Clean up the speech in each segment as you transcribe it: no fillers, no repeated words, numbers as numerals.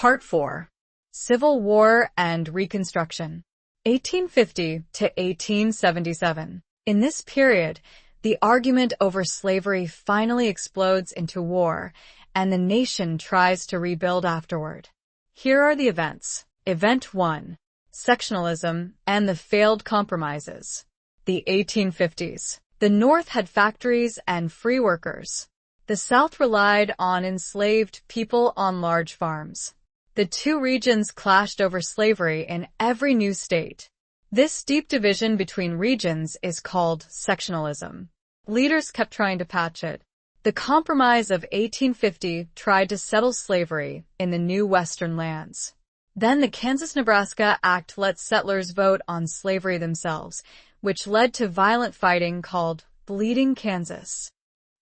Part 4. Civil War and Reconstruction, 1850 to 1877. In this period, the argument over slavery finally explodes into war, and the nation tries to rebuild afterward. Here are the events. Event 1. Sectionalism and the failed compromises. The 1850s. The North had factories and free workers. The South relied on enslaved people on large farms. The two regions clashed over slavery in every new state. This deep division between regions is called sectionalism. Leaders kept trying to patch it. The Compromise of 1850 tried to settle slavery in the new Western lands. Then the Kansas-Nebraska Act let settlers vote on slavery themselves, which led to violent fighting called Bleeding Kansas.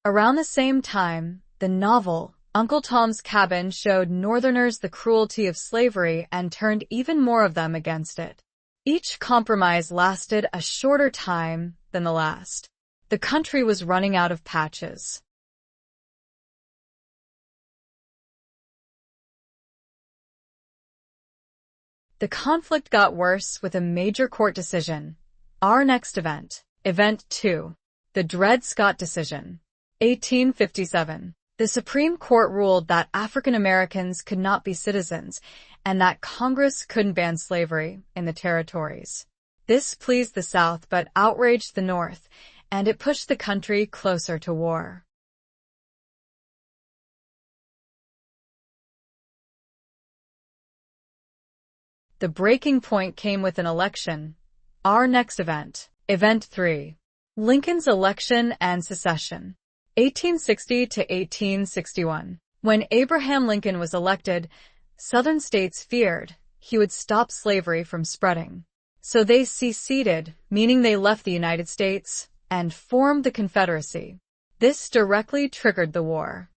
Around the same time, the novel Uncle Tom's Cabin showed Northerners the cruelty of slavery and turned even more of them against it. Each compromise lasted a shorter time than the last. The country was running out of patches. The conflict got worse with a major court decision. Our next event. Event 2. The Dred Scott decision. 1857. The Supreme Court ruled that African Americans could not be citizens and that Congress couldn't ban slavery in the territories. This pleased the South but outraged the North, and it pushed the country closer to war. The breaking point came with an election. Our next event. Event 3. Lincoln's election and secession. 1860 to 1861. When Abraham Lincoln was elected, Southern states feared he would stop slavery from spreading. So they seceded, meaning they left the United States, and formed the Confederacy. This directly triggered the war.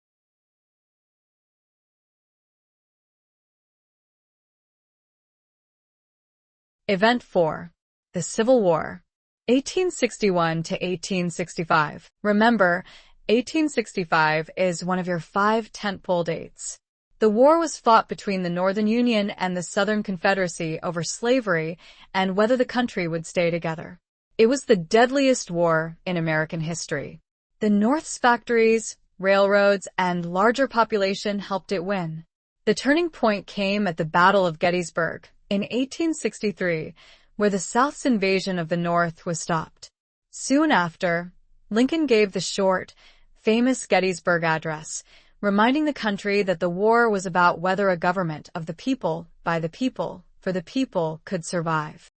Event 4. The Civil War. 1861 to 1865. Remember, 1865 is one of your 5 tentpole dates. The war was fought between the Northern Union and the Southern Confederacy over slavery and whether the country would stay together. It was the deadliest war in American history. The North's factories, railroads, and larger population helped it win. The turning point came at the Battle of Gettysburg in 1863, where the South's invasion of the North was stopped. Soon after, Lincoln gave the short, famous Gettysburg Address, reminding the country that the war was about whether a government of the people, by the people, for the people could survive.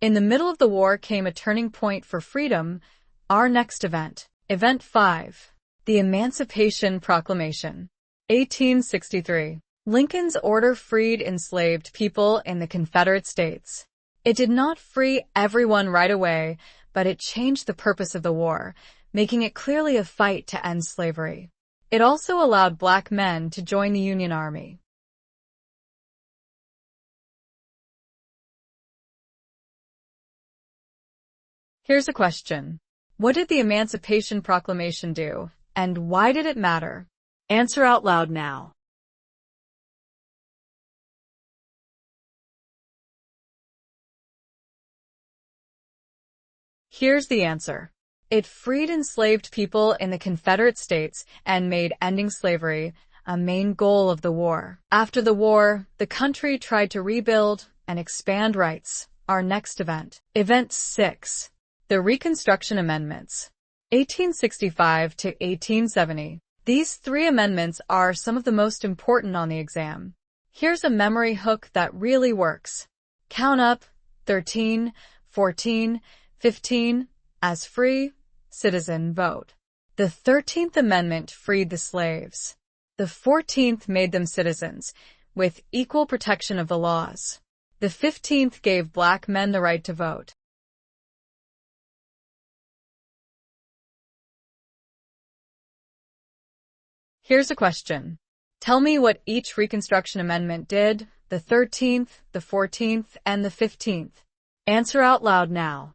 In the middle of the war came a turning point for freedom. Our next event. Event 5. The Emancipation Proclamation. 1863. Lincoln's order freed enslaved people in the Confederate States. It did not free everyone right away, but it changed the purpose of the war, making it clearly a fight to end slavery. It also allowed black men to join the Union Army. Here's a question. What did the Emancipation Proclamation do, and why did it matter? Answer out loud now. Here's the answer. It freed enslaved people in the Confederate States and made ending slavery a main goal of the war. After the war, the country tried to rebuild and expand rights. Our next event. Event 6. The Reconstruction Amendments. 1865 to 1870. These 3 amendments are some of the most important on the exam. Here's a memory hook that really works. Count up 13, 14, 15 as free citizen vote. The 13th Amendment freed the slaves. The 14th made them citizens, with equal protection of the laws. The 15th gave black men the right to vote. Here's a question. Tell me what each Reconstruction Amendment did, the 13th, the 14th, and the 15th. Answer out loud now.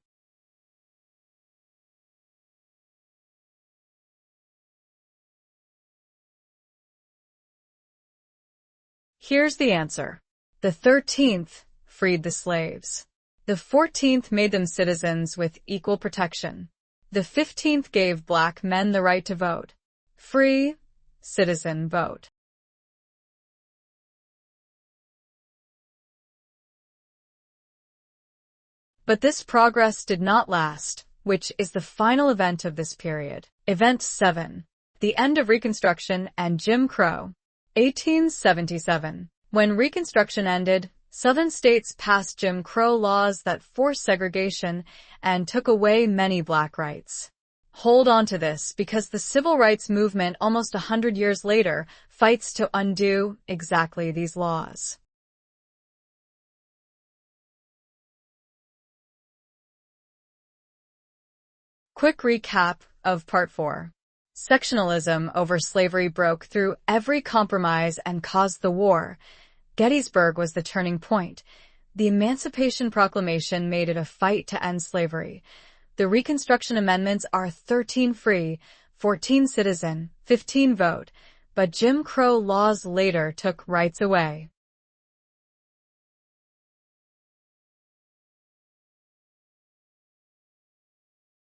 Here's the answer. The 13th freed the slaves. The 14th made them citizens with equal protection. The 15th gave black men the right to vote. Free, citizen vote. But this progress did not last, which is the final event of this period. Event 7. The end of Reconstruction and Jim Crow. 1877. When Reconstruction ended, Southern states passed Jim Crow laws that forced segregation and took away many black rights. Hold on to this because the civil rights movement almost 100 years later fights to undo exactly these laws. Quick recap of Part 4. Sectionalism over slavery broke through every compromise and caused the war. Gettysburg was the turning point. The Emancipation Proclamation made it a fight to end slavery. The Reconstruction Amendments are 13 free, 14 citizen, 15 vote, but Jim Crow laws later took rights away.